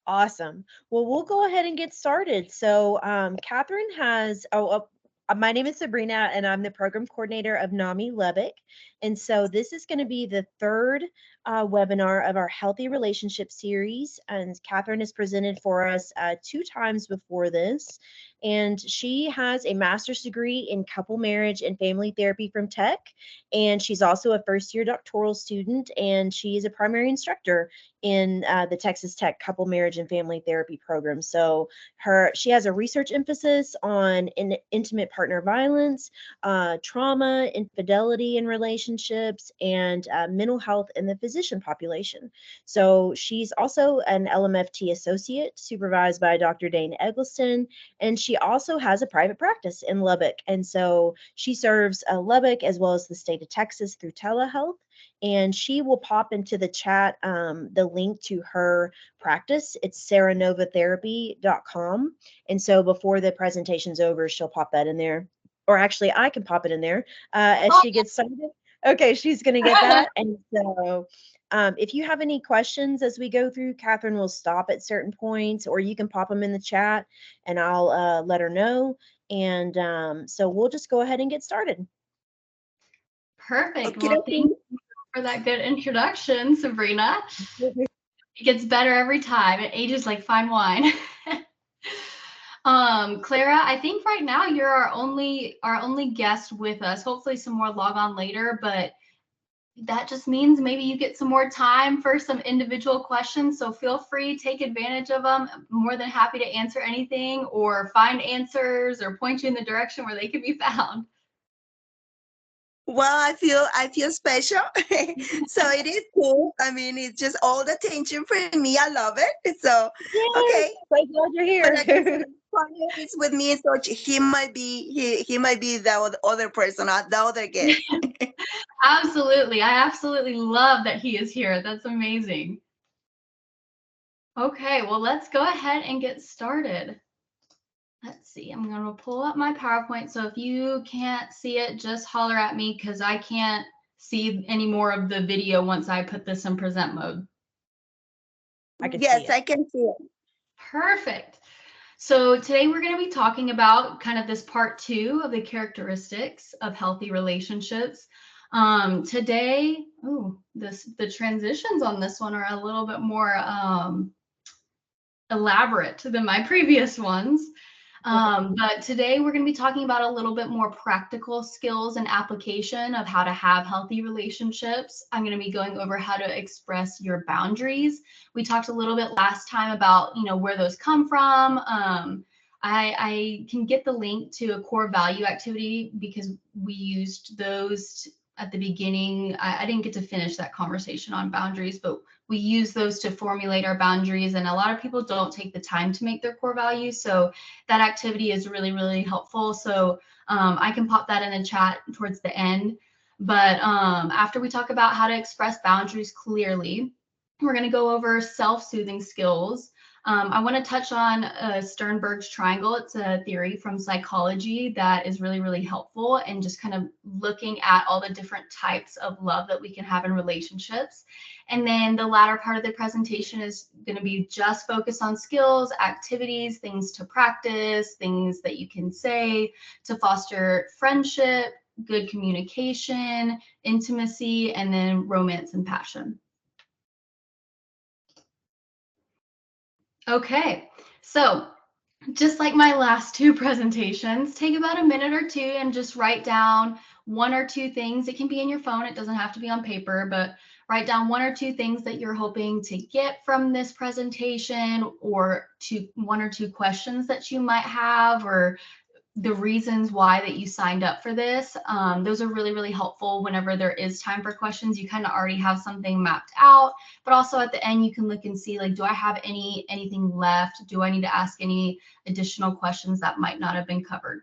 Awesome. Well, we'll go ahead and get started. So, Catherine has, my name is Sabrina, and I'm the program coordinator of NAMI Lubbock. And so, this is going to be the third webinar of our Healthy Relationship series. And Catherine has presented for us two times before this. And she has a master's degree in couple marriage and family therapy from Tech. And she's also a first year doctoral student, and she is a primary instructor in the Texas Tech Couple Marriage and Family Therapy Program. So she has a research emphasis on intimate partner violence, trauma, infidelity in relationships, and mental health in the physician population. So she's also an LMFT associate supervised by Dr. Dane Eggleston, and she also has a private practice in Lubbock. And so she serves Lubbock as well as the state of Texas through telehealth. And she will pop into the chat the link to her practice. It's sarahnovatherapy.com. And so before the presentation's over, she'll pop that in there. Or actually, I can pop it in there as she gets started. Okay, she's going to get that. And so if you have any questions as we go through, Catherine will stop at certain points, or you can pop them in the chat and I'll let her know. And so we'll just go ahead and get started. Perfect. Well, thank you for that good introduction, Sabrina. It gets better every time. It ages like fine wine. Clara, I think right now you're our only guest with us. Hopefully some more log on later, but that just means maybe you get some more time for some individual questions. So feel free, take advantage of them. I'm more than happy to answer anything or find answers or point you in the direction where they can be found. Well, I feel special. So it is cool. I mean, it's just all the attention for me. I love it. So okay. So glad you're here. Is with me, so he might be the other person, the other guest. Absolutely. I absolutely love that he is here. That's amazing. Okay, well, let's go ahead and get started. Let's see, I'm going to pull up my PowerPoint. So if you can't see it, just holler at me because I can't see any more of the video once I put this in present mode. I can see it. Perfect. So today we're going to be talking about kind of this part 2 of the characteristics of healthy relationships. Today, the transitions on this one are a little bit more elaborate than my previous ones. But today we're going to be talking about a little bit more practical skills and application of how to have healthy relationships. I'm going to be going over how to express your boundaries. We talked a little bit last time about, where those come from. I can get the link to a core value activity because we used those at the beginning. I didn't get to finish that conversation on boundaries, but we use those to formulate our boundaries. And a lot of people don't take the time to make their core values. So that activity is really, really helpful. So I can pop that in the chat towards the end. But after we talk about how to express boundaries clearly, we're going to go over self-soothing skills. I want to touch on Sternberg's triangle. It's a theory from psychology that is really, really helpful and just kind of looking at all the different types of love that we can have in relationships. And then the latter part of the presentation is going to be just focused on skills, activities, things to practice, things that you can say to foster friendship, good communication, intimacy, and then romance and passion. Okay, so just like my last 2 presentations, take about a minute or 2 and just write down 1 or 2 things. It can be in your phone. It doesn't have to be on paper, but write down 1 or 2 things that you're hoping to get from this presentation, or 1 or 2 questions that you might have, or the reasons why that you signed up for this. Those are really, really helpful whenever there is time for questions. You kind of already have something mapped out, but also at the end, you can look and see, like, do I have anything left? Do I need to ask any additional questions that might not have been covered?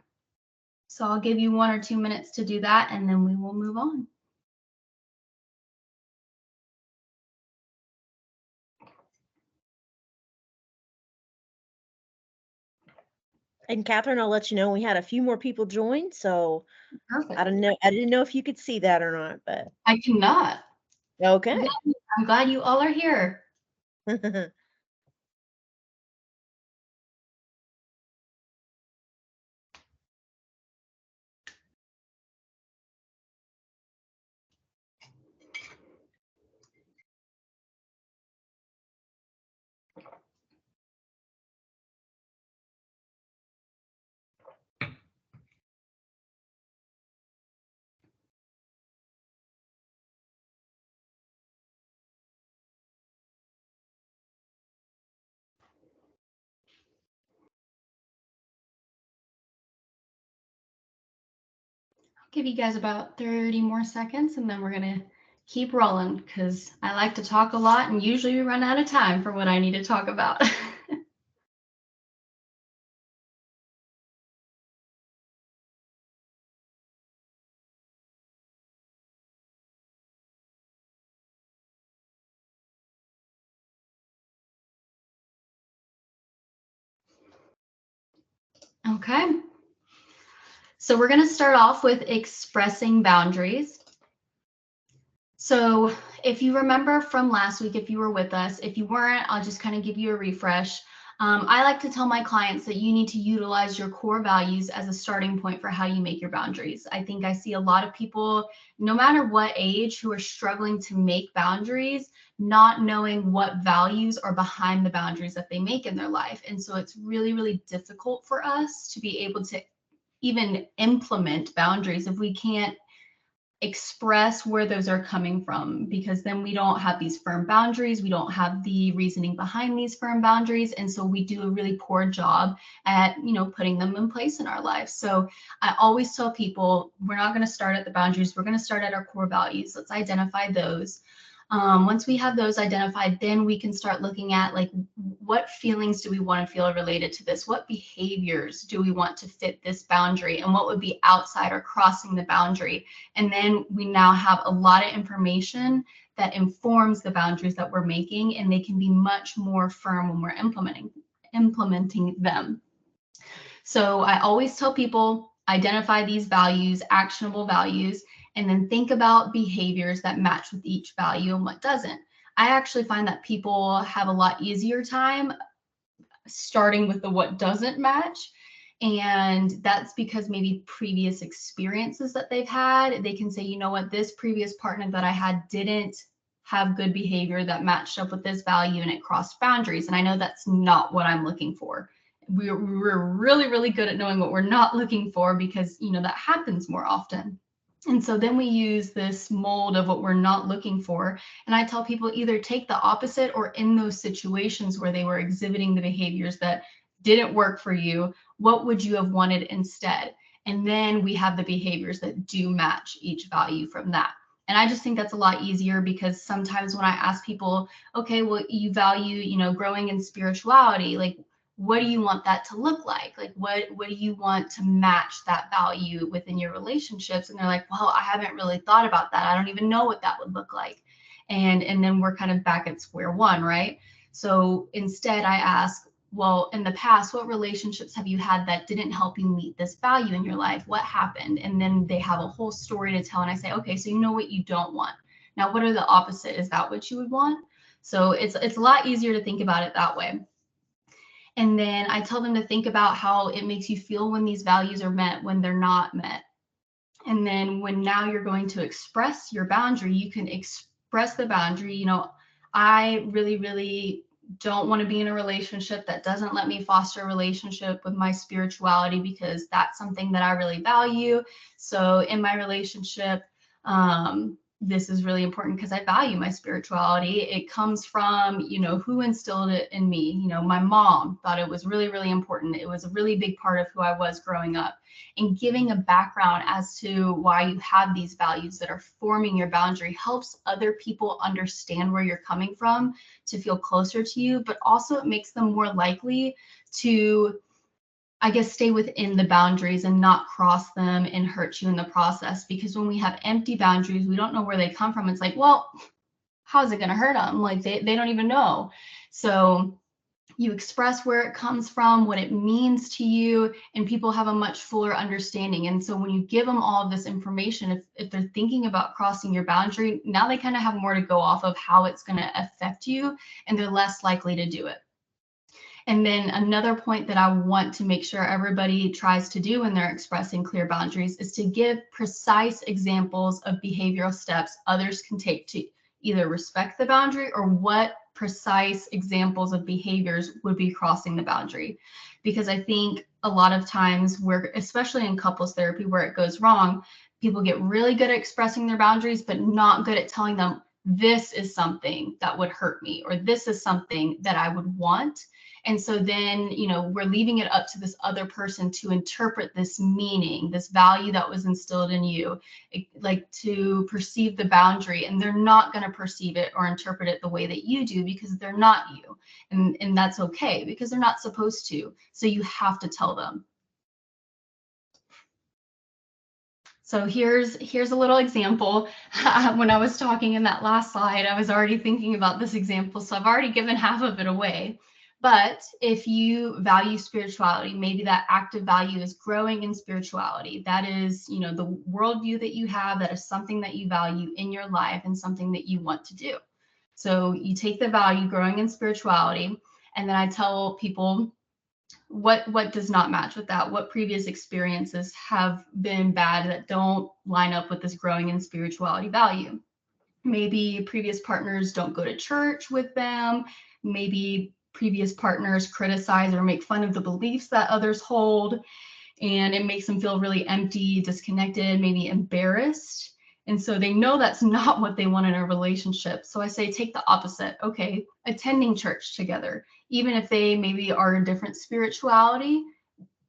So I'll give you 1 or 2 minutes to do that, and then we will move on. And Catherine, I'll let you know we had a few more people join, so Perfect. I didn't know if you could see that or not, but I cannot. okay. I'm glad you all are here. Give you guys about 30 more seconds and then we're going to keep rolling because I like to talk a lot and usually we run out of time for what I need to talk about. Okay. So we're going to start off with expressing boundaries. So if you remember from last week, if you were with us, if you weren't, I'll just kind of give you a refresh. I like to tell my clients that you need to utilize your core values as a starting point for how you make your boundaries. I think I see a lot of people, no matter what age, who are struggling to make boundaries, not knowing what values are behind the boundaries that they make in their life. And so it's really, really difficult for us to be able to even implement boundaries if we can't express where those are coming from, because then we don't have these firm boundaries, we don't have the reasoning behind these firm boundaries, and so we do a really poor job at putting them in place in our lives. So I always tell people, we're not going to start at the boundaries, we're going to start at our core values. Let's identify those. Once we have those identified, then we can start looking at, like, what feelings do we want to feel related to this? What behaviors do we want to fit this boundary? And what would be outside or crossing the boundary? And then we now have a lot of information that informs the boundaries that we're making, and they can be much more firm when we're implementing them. So I always tell people, identify these values, actionable values, and then think about behaviors that match with each value and what doesn't. I actually find that people have a lot easier time starting with the what doesn't match. And that's because maybe previous experiences that they've had, they can say, you know what, this previous partner that I had didn't have good behavior that matched up with this value and it crossed boundaries. And I know that's not what I'm looking for. We're really, really good at knowing what we're not looking for, because that happens more often. And so then we use this mold of what we're not looking for. And I tell people, either take the opposite, or in those situations where they were exhibiting the behaviors that didn't work for you, what would you have wanted instead? And then we have the behaviors that do match each value from that. And I just think that's a lot easier, because sometimes when I ask people, okay, well, you value, growing in spirituality, like, what do you want that to look like? Like, what do you want to match that value within your relationships? And they're like, well, I haven't really thought about that. I don't even know what that would look like. And then we're kind of back at square one, right? So instead I ask, well, in the past, what relationships have you had that didn't help you meet this value in your life? What happened? And then they have a whole story to tell. And I say, okay, so you know what you don't want. Now, what are the opposite? Is that what you would want? So it's a lot easier to think about it that way. And then I tell them to think about how it makes you feel when these values are met, when they're not met. And then when now you're going to express your boundary, you can express the boundary. I really, really don't want to be in a relationship that doesn't let me foster a relationship with my spirituality, because that's something that I really value. So in my relationship, this is really important because I value my spirituality. It comes from, who instilled it in me. My mom thought it was really, really important. It was a really big part of who I was growing up. And giving a background as to why you have these values that are forming your boundary helps other people understand where you're coming from, to feel closer to you, but also it makes them more likely to, I guess, stay within the boundaries and not cross them and hurt you in the process. Because when we have empty boundaries, we don't know where they come from. It's like, well, how's it going to hurt them? Like, they don't even know. So you express where it comes from, what it means to you, and people have a much fuller understanding. And so when you give them all of this information, if they're thinking about crossing your boundary, now they kind of have more to go off of how it's going to affect you, and they're less likely to do it. And then another point that I want to make sure everybody tries to do when they're expressing clear boundaries is to give precise examples of behavioral steps others can take to either respect the boundary, or what precise examples of behaviors would be crossing the boundary. Because I think a lot of times where, especially in couples therapy, where it goes wrong, people get really good at expressing their boundaries, but not good at telling them, this is something that would hurt me, or this is something that I would want. And so then, we're leaving it up to this other person to interpret this meaning, this value that was instilled in you, like to perceive the boundary, and they're not going to perceive it or interpret it the way that you do, because they're not you. And that's okay, because they're not supposed to. So you have to tell them. So here's a little example. When I was talking in that last slide, I was already thinking about this example, so I've already given half of it away. But if you value spirituality, maybe that active value is growing in spirituality. That is, the worldview that you have, that is something that you value in your life and something that you want to do. So you take the value growing in spirituality, and then I tell people what does not match with that, what previous experiences have been bad that don't line up with this growing in spirituality value. Maybe previous partners don't go to church with them. Maybe previous partners criticize or make fun of the beliefs that others hold, and it makes them feel really empty, disconnected, maybe embarrassed. And so they know that's not what they want in a relationship. So I say, take the opposite. Okay, attending church together, even if they maybe are a different spirituality,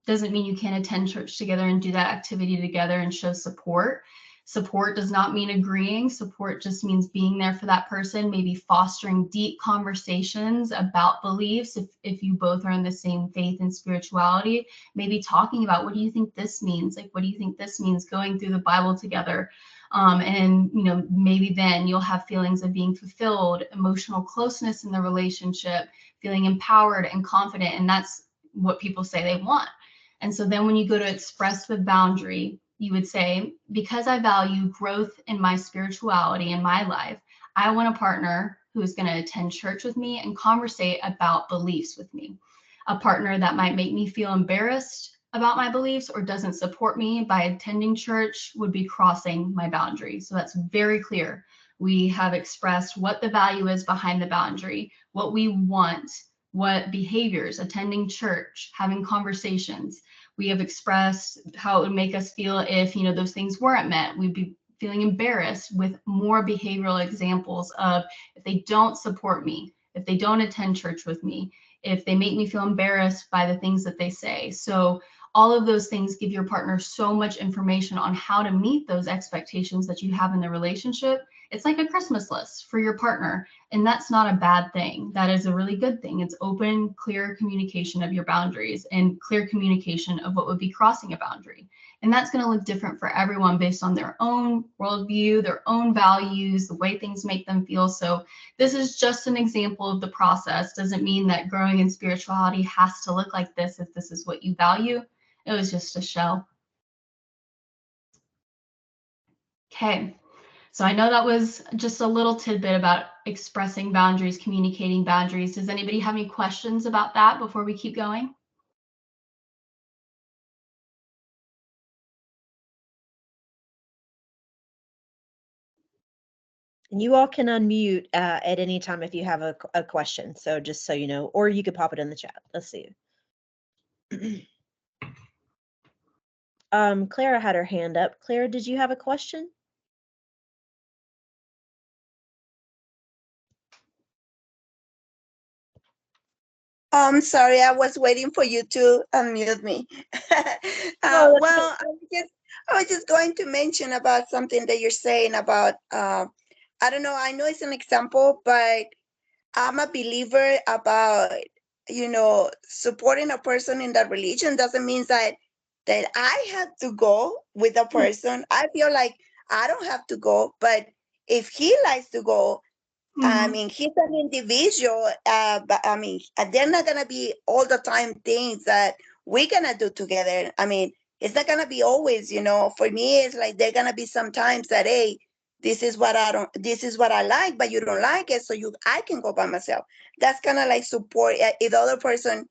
doesn't mean you can't attend church together and do that activity together and show support. Support does not mean agreeing. Support just means being there for that person, maybe fostering deep conversations about beliefs. If you both are in the same faith and spirituality, maybe talking about, what do you think this means? Like, what do you think this means? Going through the Bible together. And, maybe then you'll have feelings of being fulfilled, emotional closeness in the relationship, feeling empowered and confident. And that's what people say they want. And so then when you go to express the boundary, you would say, because I value growth in my spirituality in my life, I want a partner who is going to attend church with me and conversate about beliefs with me. A partner that might make me feel embarrassed about my beliefs or doesn't support me by attending church would be crossing my boundary. So that's very clear. We have expressed what the value is behind the boundary, what we want, what behaviors, attending church, having conversations. We have expressed how it would make us feel if, those things weren't met. We'd be feeling embarrassed, with more behavioral examples of, if they don't support me, if they don't attend church with me, if they make me feel embarrassed by the things that they say. So all of those things give your partner so much information on how to meet those expectations that you have in the relationship. It's like a Christmas list for your partner. And that's not a bad thing. That is a really good thing. It's open, clear communication of your boundaries and clear communication of what would be crossing a boundary. And that's going to look different for everyone based on their own worldview, their own values, the way things make them feel. So this is just an example of the process. Doesn't mean that growing in spirituality has to look like this if this is what you value. It was just a shell. Okay. So I know that was just a little tidbit about expressing boundaries, communicating boundaries. Does anybody have any questions about that before we keep going? And you all can unmute at any time if you have a question. So just so you know, or you could pop it in the chat. Let's see. Clara had her hand up. Clara, did you have a question? Sorry, I was waiting for you to unmute me. Well, I was just going to mention about something that you're saying about, I don't know, I know it's an example, but I'm a believer about, supporting a person in that religion doesn't mean that I have to go with a person. I feel like I don't have to go, but if he likes to go, I Mhm. mean, he's an individual, but I mean, they're not gonna be all the time things that we're gonna do together. I mean, it's not gonna be always, you know. For me, it's like they're gonna be some times that, hey, this is what I like, but you don't like it, so I can go by myself. That's kind of like support. If the other person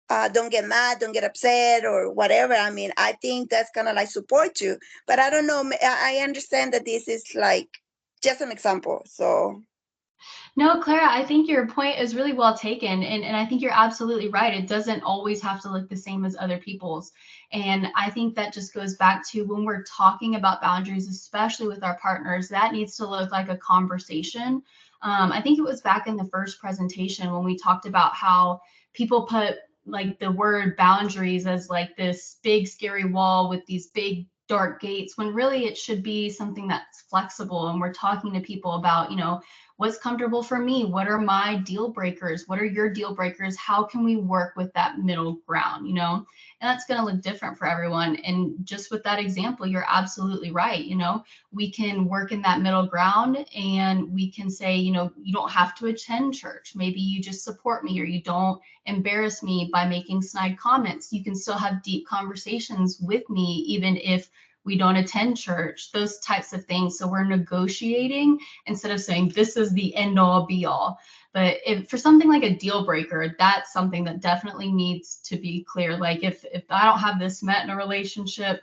don't get mad, don't get upset or whatever. I mean, I think that's kind of like support you. But I don't know. I understand that this is like just an example. So. No, Clara, I think your point is really well taken. And I think you're absolutely right. It doesn't always have to look the same as other people's. And I think that just goes back to when we're talking about boundaries, especially with our partners, that needs to look like a conversation. I think it was back in the first presentation when we talked about how people put like the word boundaries as like this big, scary wall with these big, dark gates, when really it should be something that's flexible. And we're talking to people about, what's comfortable for me? What are my deal breakers? What are your deal breakers? How can we work with that middle ground, And that's going to look different for everyone. And just with that example, you're absolutely right. We can work in that middle ground and we can say, you don't have to attend church. Maybe you just support me or you don't embarrass me by making snide comments. You can still have deep conversations with me, even if we don't attend church, those types of things. So we're negotiating instead of saying this is the end all be all. But if for something like a deal breaker, that's something that definitely needs to be clear. Like if I don't have this met in a relationship,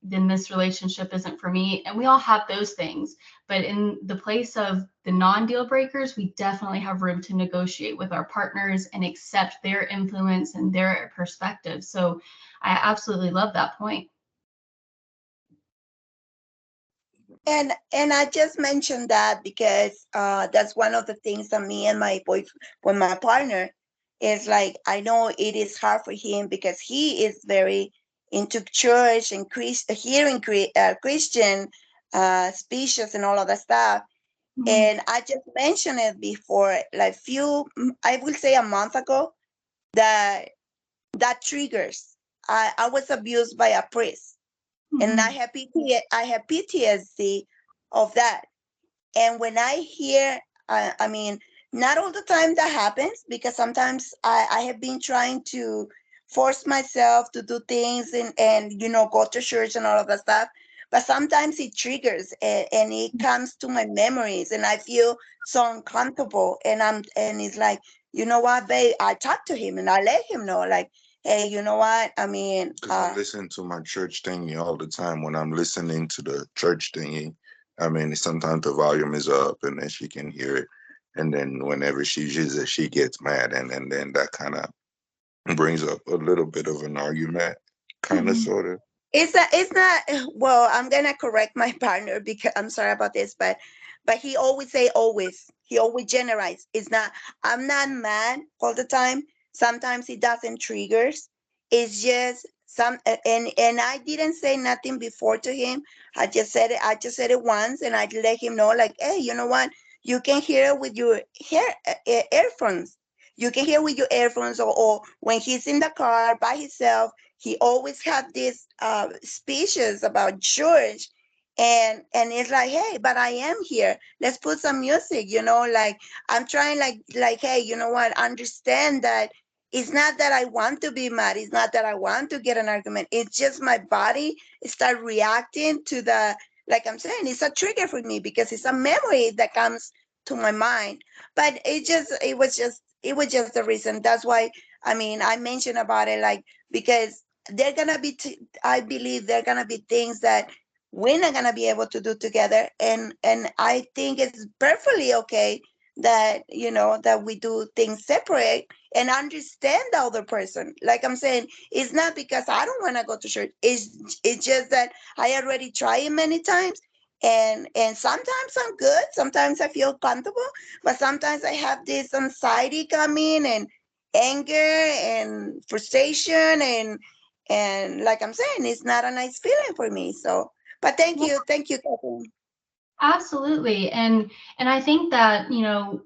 then this relationship isn't for me. And we all have those things. But in the place of the non-deal breakers, we definitely have room to negotiate with our partners and accept their influence and their perspective. So I absolutely love that point. And I just mentioned that because that's one of the things that me and my with my partner, is like, I know it is hard for him because he is very into church and hearing Christian speeches and all of that stuff. Mhm. And I just mentioned it before, like I will say a month ago, that triggers. I was abused by a priest, and Mhm. I have PTSD of that. And when I hear, I mean, not all the time that happens, because sometimes I have been trying to force myself to do things and go to church and all of that stuff. But sometimes it triggers and it comes to my memories, and I feel so uncomfortable. And it's like, you know what, babe? I talk to him and I let him know, like, hey, you know what? I mean, Because I listen to my church thingy all the time. When I'm listening to the church thingy, I mean, sometimes the volume is up and then she can hear it. And then whenever she uses it, she gets mad. And then that kind of brings up a little bit of an argument, kind of, Mhm. sort of. it's not, well, I'm gonna correct my partner because I'm sorry about this, but he always say always. He always generalize. It's not, I'm not mad all the time. Sometimes it doesn't triggers. It's just and I didn't say nothing before to him. I just said it once, and I let him know, like, hey, you know what? You can hear it with your earphones. You can hear with your earphones, or when he's in the car by himself, he always had these speeches about George, and it's like, hey, but I am here. Let's put some music, like, I'm trying, like, hey, you know what? Understand that it's not that I want to be mad. It's not that I want to get an argument. It's just my body start reacting to the, like I'm saying, it's a trigger for me because it's a memory that comes to my mind. But it was just the reason. That's why, I mean, I mentioned about it, like, because they're gonna be I believe there are gonna be things that we're not gonna be able to do together, and I think it's perfectly okay that that we do things separate and understand the other person. Like I'm saying, it's not because I don't want to go to church. It's just that I already tried it many times, and sometimes I'm good, sometimes I feel comfortable, but sometimes I have this anxiety coming, and anger and frustration, and like I'm saying, it's not a nice feeling for me. So, but thank you, Catherine. Absolutely. And I think that,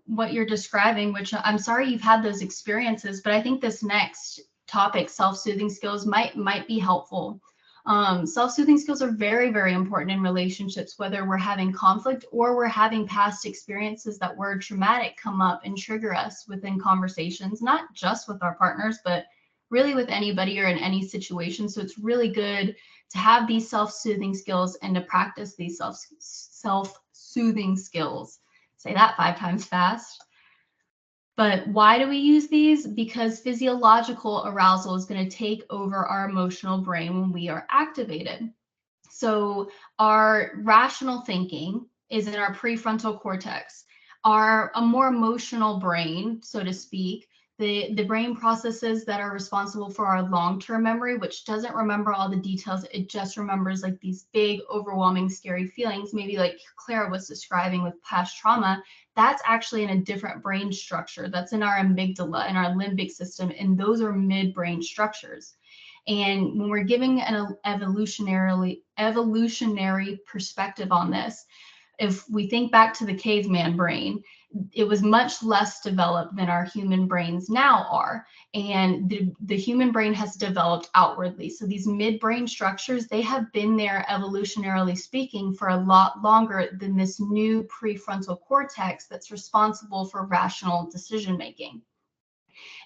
what you're describing, which I'm sorry you've had those experiences, but I think this next topic, self-soothing skills, might be helpful. Self-soothing skills are very, very important in relationships, whether we're having conflict or we're having past experiences that were traumatic come up and trigger us within conversations, not just with our partners, but really with anybody or in any situation. So it's really good to have these self-soothing skills and to practice these self-soothing skills. Say that 5 times fast. But why do we use these? Because physiological arousal is going to take over our emotional brain when we are activated. So our rational thinking is in our prefrontal cortex. A more emotional brain, so to speak, the brain processes that are responsible for our long-term memory, which doesn't remember all the details. It just remembers like these big, overwhelming, scary feelings, maybe like Clara was describing with past trauma. That's actually in a different brain structure. That's in our amygdala and our limbic system, and those are midbrain structures. And when we're giving an evolutionary perspective on this, if we think back to the caveman brain, it was much less developed than our human brains now are. And the human brain has developed outwardly. So these midbrain structures, they have been there evolutionarily speaking for a lot longer than this new prefrontal cortex that's responsible for rational decision making.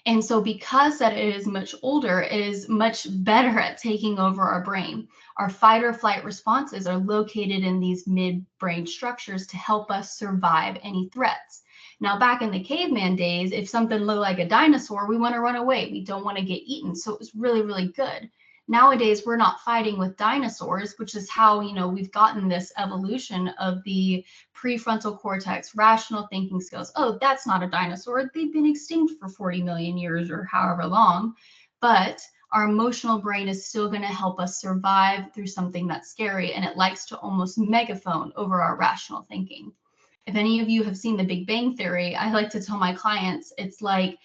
And so because that it is much older, it is much better at taking over our brain. Our fight or flight responses are located in these midbrain structures to help us survive any threats. Now, back in the caveman days, if something looked like a dinosaur, we want to run away. We don't want to get eaten. So it was really, really good. Nowadays, we're not fighting with dinosaurs, which is how, we've gotten this evolution of the prefrontal cortex, rational thinking skills. Oh, that's not a dinosaur. They've been extinct for 40 million years or however long. But our emotional brain is still going to help us survive through something that's scary. And it likes to almost megaphone over our rational thinking. If any of you have seen The Big Bang Theory, I like to tell my clients, it's like,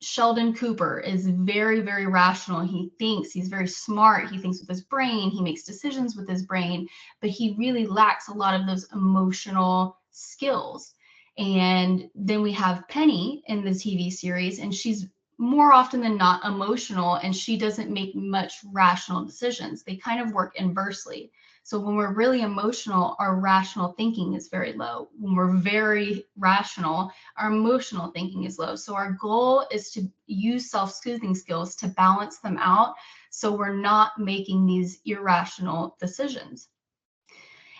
Sheldon Cooper is very, very rational. He thinks, he's very smart. He thinks with his brain, he makes decisions with his brain, but he really lacks a lot of those emotional skills. And then we have Penny in the TV series, and she's more often than not emotional, and she doesn't make much rational decisions. They kind of work inversely. So when we're really emotional, our rational thinking is very low. When we're very rational, our emotional thinking is low. So our goal is to use self-soothing skills to balance them out so we're not making these irrational decisions.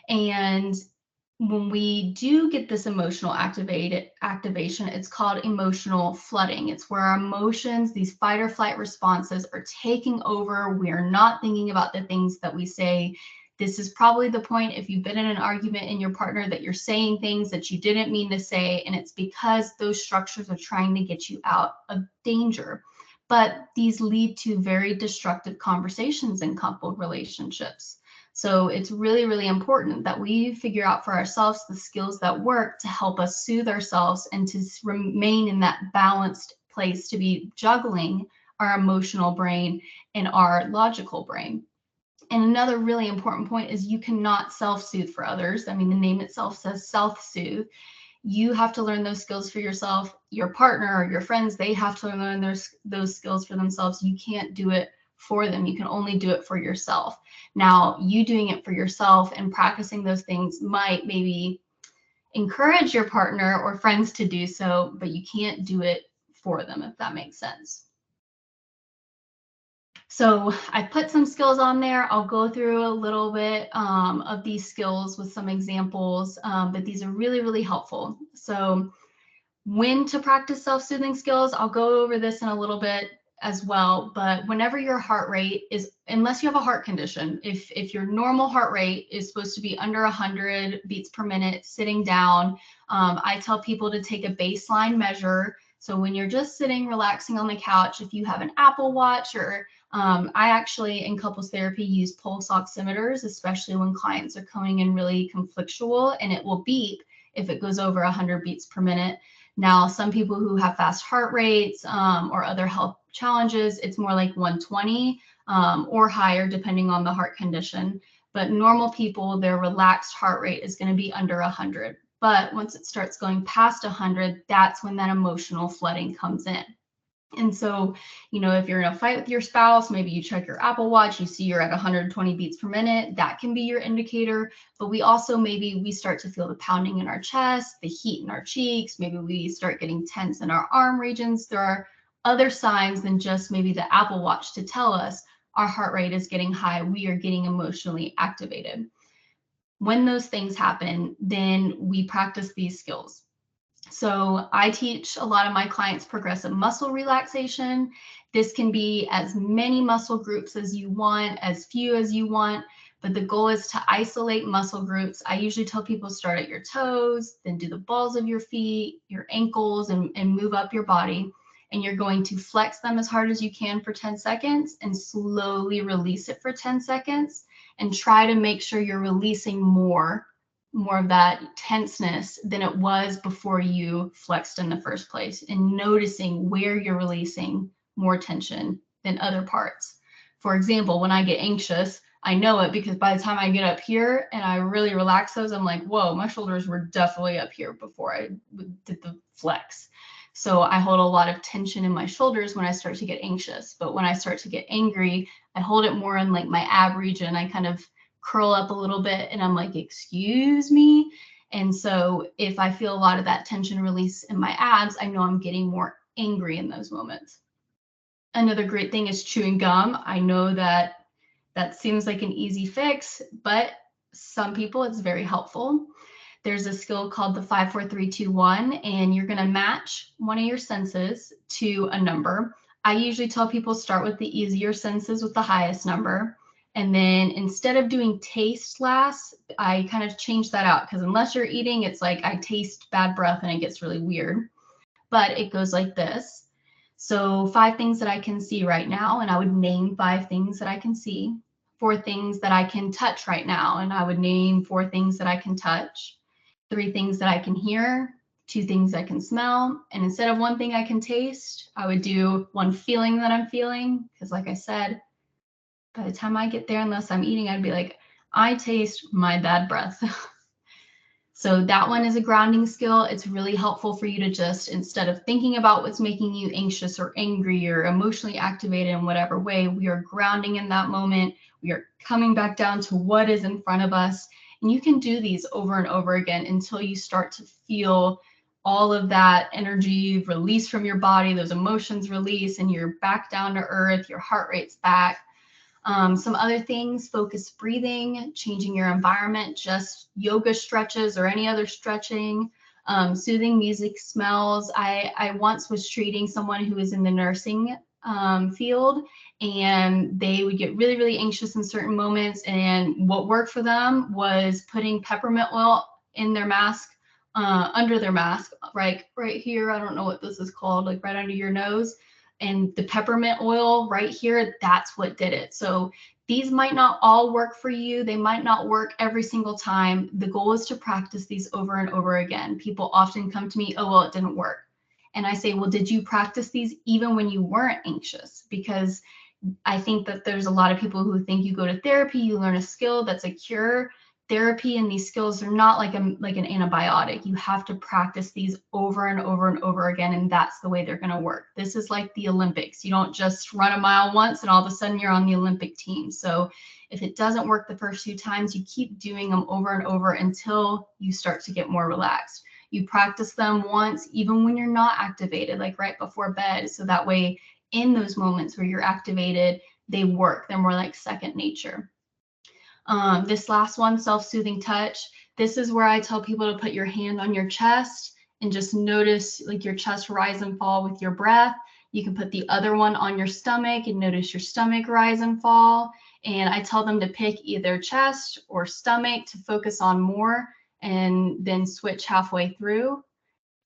And when we do get this emotional activation, it's called emotional flooding. It's where our emotions, these fight or flight responses, are taking over. We are not thinking about the things that we say. This is probably the point if you've been in an argument in your partner that you're saying things that you didn't mean to say, and it's because those structures are trying to get you out of danger. But these lead to very destructive conversations in couple relationships. So it's really, really important that we figure out for ourselves the skills that work to help us soothe ourselves and to remain in that balanced place, to be juggling our emotional brain and our logical brain. And another really important point is you cannot self-soothe for others. I mean, the name itself says self-soothe. You have to learn those skills for yourself. Your partner or your friends, they have to learn those skills for themselves. You can't do it for them. You can only do it for yourself. Now, you doing it for yourself and practicing those things might maybe encourage your partner or friends to do so, but you can't do it for them, if that makes sense. So I put some skills on there. I'll go through a little bit of these skills with some examples, but these are really, really helpful. So when to practice self-soothing skills, I'll go over this in a little bit as well. But whenever your heart rate is, unless you have a heart condition, if your normal heart rate is supposed to be under 100 beats per minute sitting down, I tell people to take a baseline measure. So when you're just sitting, relaxing on the couch, if you have an Apple Watch or I actually, in couples therapy, use pulse oximeters, especially when clients are coming in really conflictual, and it will beep if it goes over 100 beats per minute. Now, some people who have fast heart rates or other health challenges, it's more like 120 or higher, depending on the heart condition. But normal people, their relaxed heart rate is going to be under 100. But once it starts going past 100, that's when that emotional flooding comes in. And so, if you're in a fight with your spouse, maybe you check your Apple Watch, you see you're at 120 beats per minute. That can be your indicator. But we also, maybe we start to feel the pounding in our chest, the heat in our cheeks. Maybe we start getting tense in our arm regions. There are other signs than just maybe the Apple Watch to tell us our heart rate is getting high. We are getting emotionally activated. When those things happen, then we practice these skills. So I teach a lot of my clients progressive muscle relaxation. This can be as many muscle groups as you want, as few as you want, but the goal is to isolate muscle groups. I usually tell people start at your toes, then do the balls of your feet, your ankles, and move up your body. And you're going to flex them as hard as you can for 10 seconds and slowly release it for 10 seconds and try to make sure you're releasing more of that tenseness than it was before you flexed in the first place, and noticing where you're releasing more tension than other parts. For example, when I get anxious, I know it because by the time I get up here and I really relax those, I'm like, whoa, my shoulders were definitely up here before I did the flex. So I hold a lot of tension in my shoulders when I start to get anxious. But when I start to get angry, I hold it more in like my ab region. I kind of curl up a little bit and I'm like, excuse me. And so if I feel a lot of that tension release in my abs, I know I'm getting more angry in those moments. Another great thing is chewing gum. I know that seems like an easy fix, but some people it's very helpful. There's a skill called the 5, 4, 3, 2, 1, and you're going to match one of your senses to a number. I usually tell people start with the easier senses with the highest number. And then instead of doing taste last, I kind of change that out, because unless you're eating, it's like I taste bad breath and it gets really weird. But it goes like this. So 5 things that I can see right now, and I would name 5 things that I can see. 4 things that I can touch right now, and I would name 4 things that I can touch. 3 things that I can hear, 2 things I can smell, and instead of 1 thing I can taste, I would do 1 feeling that I'm feeling, because like I said, by the time I get there, unless I'm eating, I'd be like, I taste my bad breath. So that one is a grounding skill. It's really helpful for you to just, instead of thinking about what's making you anxious or angry or emotionally activated in whatever way, we are grounding in that moment. We are coming back down to what is in front of us. And you can do these over and over again until you start to feel all of that energy release from your body, those emotions release, and you're back down to earth, your heart rate's back. Some other things, focused breathing, changing your environment, just yoga stretches or any other stretching, soothing music, smells. I once was treating someone who was in the nursing field, and they would get really, really anxious in certain moments. And what worked for them was putting peppermint oil in their mask, under their mask, right here. I don't know what this is called, like right under your nose. And the peppermint oil right here, that's what did it. So these might not all work for you. They might not work every single time. The goal is to practice these over and over again. People often come to me, oh, well, it didn't work. And I say, well, did you practice these even when you weren't anxious? Because I think that there's a lot of people who think you go to therapy, you learn a skill that's a cure. Therapy and these skills are not like an antibiotic. You have to practice these over and over and over again, and that's the way they're going to work. This is like the Olympics. You don't just run a mile once and all of a sudden you're on the Olympic team. So if it doesn't work the first few times, you keep doing them over and over until you start to get more relaxed. You practice them once, even when you're not activated, like right before bed. So that way, in those moments where you're activated, they work. They're more like second nature. This last one, self-soothing touch. This is where I tell people to put your hand on your chest and just notice like your chest rise and fall with your breath. You can put the other one on your stomach and notice your stomach rise and fall. And I tell them to pick either chest or stomach to focus on more, and then switch halfway through.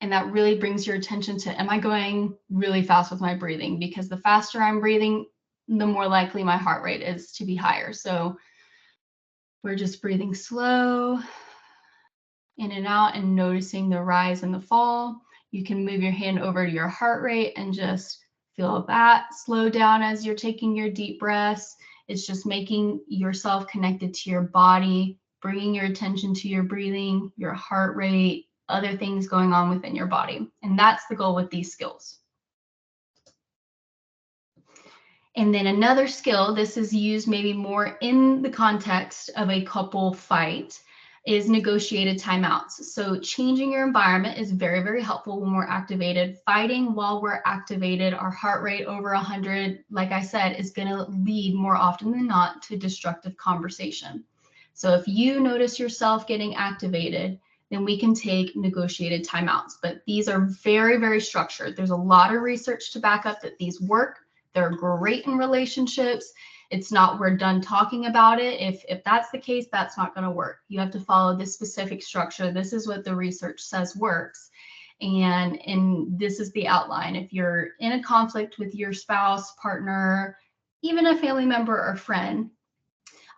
And that really brings your attention to, am I going really fast with my breathing? Because the faster I'm breathing, the more likely my heart rate is to be higher. So we're just breathing slow in and out and noticing the rise and the fall. You can move your hand over to your heart rate and just feel that slow down as you're taking your deep breaths. It's just making yourself connected to your body, bringing your attention to your breathing, your heart rate, other things going on within your body. And that's the goal with these skills. And then another skill, this is used maybe more in the context of a couple fight, is negotiated timeouts. So changing your environment is very, very helpful when we're activated. Fighting while we're activated, our heart rate over 100, like I said, is going to lead more often than not to destructive conversation. So if you notice yourself getting activated, then we can take negotiated timeouts. But these are very, very structured. There's a lot of research to back up that these work. They're great in relationships. It's not we're done talking about it. If that's the case, that's not going to work. You have to follow this specific structure. This is what the research says works. And this is the outline. If you're in a conflict with your spouse, partner, even a family member or friend,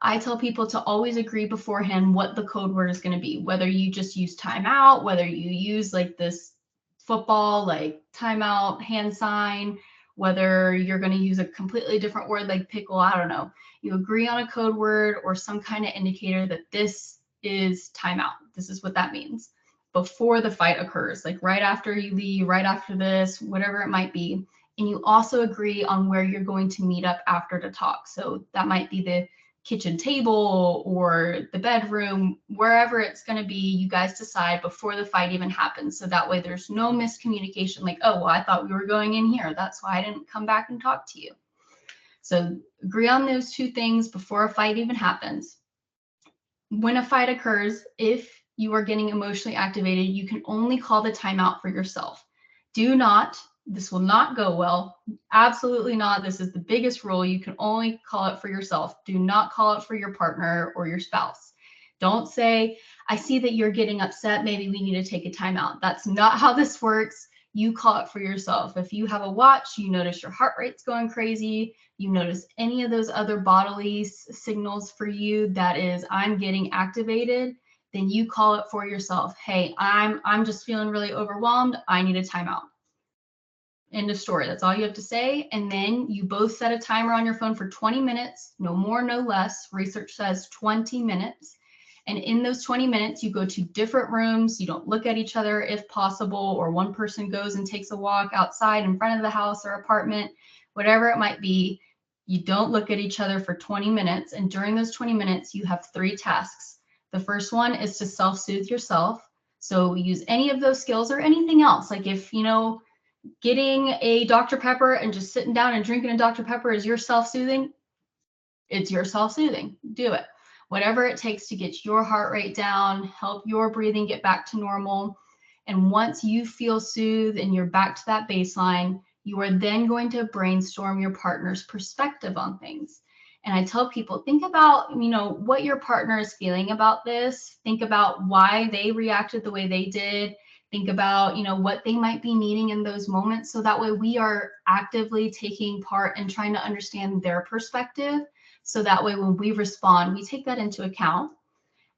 I tell people to always agree beforehand what the code word is going to be, whether you just use timeout, whether you use like this football, like timeout, hand sign, whether you're going to use a completely different word like pickle, I don't know. You agree on a code word or some kind of indicator that this is timeout. This is what that means before the fight occurs, like right after you leave, right after this, whatever it might be. And you also agree on where you're going to meet up after to talk. So that might be the kitchen table or the bedroom, wherever it's going to be, you guys decide before the fight even happens. So that way there's no miscommunication like, oh, well, I thought we were going in here. That's why I didn't come back and talk to you. So agree on those two things before a fight even happens. When a fight occurs, if you are getting emotionally activated, you can only call the timeout for yourself. Do not, this will not go well. Absolutely not. This is the biggest rule. You can only call it for yourself. Do not call it for your partner or your spouse. Don't say, I see that you're getting upset. Maybe we need to take a timeout. That's not how this works. You call it for yourself. If you have a watch, you notice your heart rate's going crazy, you notice any of those other bodily signals for you, that is, I'm getting activated, then you call it for yourself. Hey, I'm just feeling really overwhelmed. I need a timeout. End of story. That's all you have to say. And then you both set a timer on your phone for 20 minutes, no more, no less. Research says 20 minutes. And in those 20 minutes, you go to different rooms. You don't look at each other if possible, or one person goes and takes a walk outside in front of the house or apartment, whatever it might be. You don't look at each other for 20 minutes. And during those 20 minutes, you have 3 tasks. The first one is to self-soothe yourself. So use any of those skills or anything else. Like if, you know, getting a Dr. Pepper and just sitting down and drinking a Dr. Pepper is your self-soothing, it's your self-soothing. Do it. Whatever it takes to get your heart rate down, help your breathing get back to normal. And once you feel soothed and you're back to that baseline, you are then going to brainstorm your partner's perspective on things. And I tell people, think about, you know, what your partner is feeling about this. Think about why they reacted the way they did. Think about, you know, what they might be needing in those moments. So that way we are actively taking part and trying to understand their perspective. So that way when we respond, we take that into account.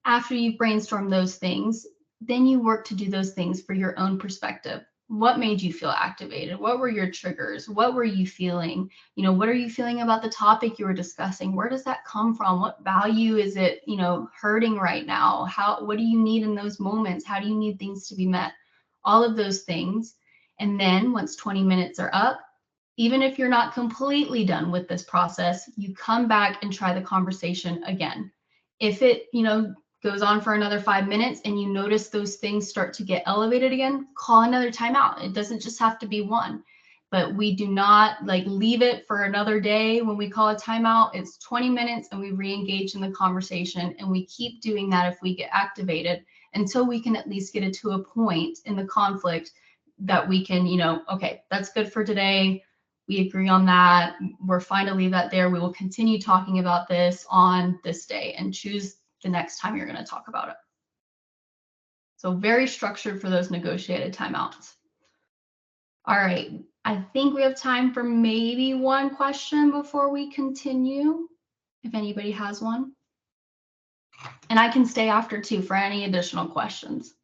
After you've brainstormed those things, then you work to do those things for your own perspective. What made you feel activated? What were your triggers? What were you feeling? You know, what are you feeling about the topic you were discussing? Where does that come from? What value is it, you know, hurting right now? What do you need in those moments? How do you need things to be met? All of those things. And then once 20 minutes are up, even if you're not completely done with this process, you come back and try the conversation again. If it, you know, goes on for another 5 minutes and you notice those things start to get elevated again, call another timeout. It doesn't just have to be one, but we do not like leave it for another day. When we call a timeout, it's 20 minutes and we re-engage in the conversation, and we keep doing that if we get activated until we can at least get it to a point in the conflict that we can, you know, okay, that's good for today. We agree on that. We're fine to leave that there. We will continue talking about this on this day and choose the next time you're going to talk about it. So very structured for those negotiated timeouts. All right. I think we have time for maybe one question before we continue, if anybody has one. And I can stay after too for any additional questions.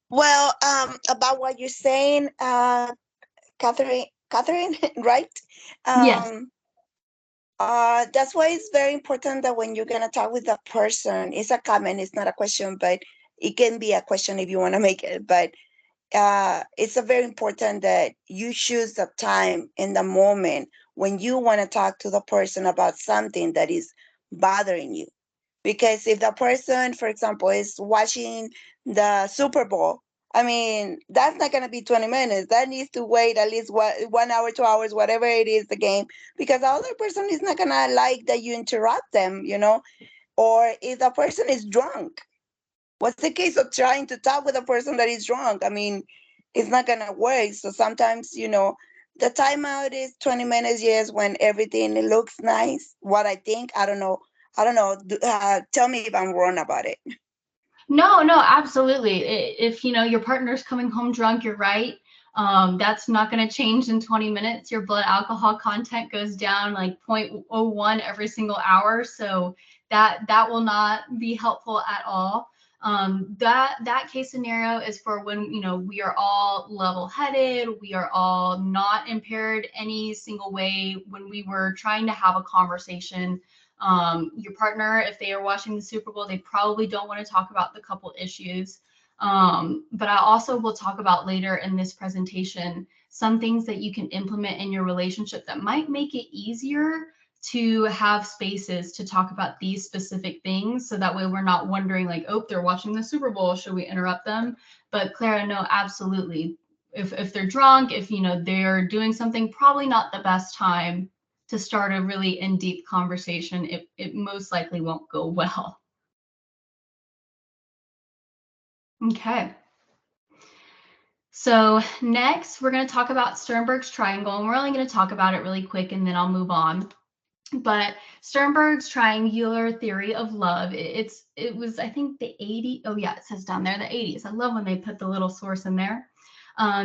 Well, about what you're saying, Catherine, right? Yes. That's why it's very important that when you're gonna talk with a person, it's a comment, it's not a question, but it can be a question if you want to make it. But it's a very important that you choose the time in the moment when you want to talk to the person about something that is bothering you. Because if the person, for example, is watching the Super Bowl, I mean, that's not going to be 20 minutes. That needs to wait at least 1 hour, 2 hours, whatever it is, the game, because the other person is not going to like that you interrupt them, or if the person is drunk. What's the case of trying to talk with a person that is drunk? I mean, it's not going to work. So sometimes, the timeout is 20 minutes, yes, when everything looks nice. What I think, I don't know. I don't know. Tell me if I'm wrong about it. No, absolutely. If your partner's coming home drunk, you're right. That's not going to change in 20 minutes. Your blood alcohol content goes down like 0.01 every single hour. So that will not be helpful at all. That case scenario is for when, we are all level-headed, we are all not impaired any single way when we were trying to have a conversation. Your partner, if they are watching the Super Bowl, they probably don't want to talk about the couple issues. But I also will talk about later in this presentation some things that you can implement in your relationship that might make it easier to have spaces to talk about these specific things. So that way we're not wondering like, oh, they're watching the Super Bowl, should we interrupt them? But Clara, no, absolutely. If they're drunk, if they're doing something, probably not the best time to start a really in-deep conversation. It most likely won't go well. Okay. So next, we're going to talk about Sternberg's triangle, and we're only going to talk about it really quick, and then I'll move on. But Sternberg's triangular theory of love, it was, I think, the 80s. Oh, yeah, it says down there, the 80s. I love when they put the little source in there.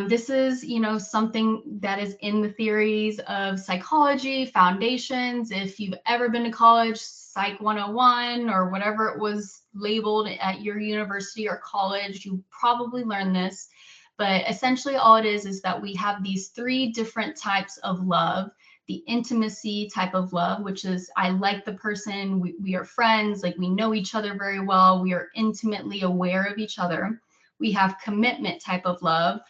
This is, something that is in the theories of psychology, foundations. If you've ever been to college, Psych 101 or whatever it was labeled at your university or college, you probably learned this. But essentially all it is that we have these three different types of love. The intimacy type of love, which is I like the person, we are friends, like we know each other very well, we are intimately aware of each other. We have commitment type of love,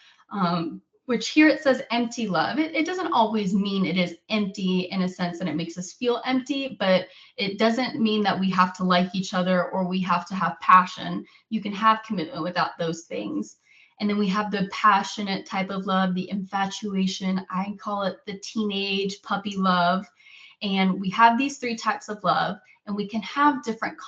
which here it says empty love. It doesn't always mean it is empty in a sense that it makes us feel empty, but it doesn't mean that we have to like each other or we have to have passion. You can have commitment without those things. And then we have the passionate type of love, the infatuation. I call it the teenage puppy love. And we have these three types of love, and we can have different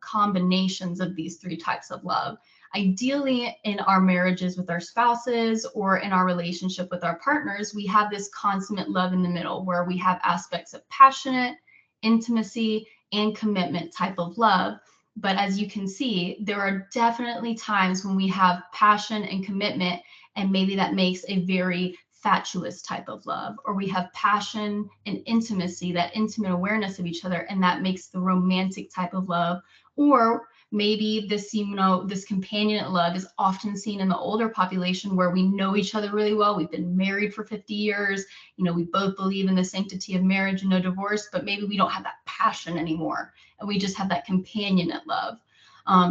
combinations of these three types of love. Ideally, in our marriages with our spouses or in our relationship with our partners, we have this consummate love in the middle where we have aspects of passionate, intimacy, and commitment type of love. But as you can see, there are definitely times when we have passion and commitment, and maybe that makes a very fatuous type of love, or we have passion and intimacy, that intimate awareness of each other, and that makes the romantic type of love. Or maybe this, this companionate love is often seen in the older population where we know each other really well. We've been married for 50 years. We both believe in the sanctity of marriage and no divorce, but maybe we don't have that passion anymore. And we just have that companionate love.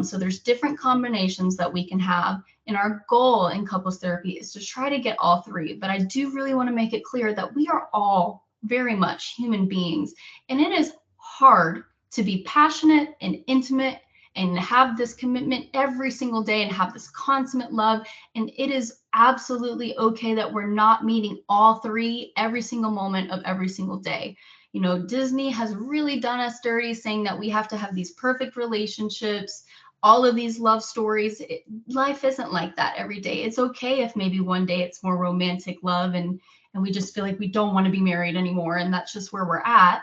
So there's different combinations that we can have. And our goal in couples therapy is to try to get all three. But I do really want to make it clear that we are all very much human beings. And it is hard to be passionate and intimate and have this commitment every single day and have this consummate love. And it is absolutely okay that we're not meeting all three every single moment of every single day. Disney has really done us dirty saying that we have to have these perfect relationships, all of these love stories. Life isn't like that every day. It's okay if maybe one day it's more romantic love and we just feel like we don't want to be married anymore, and that's just where we're at.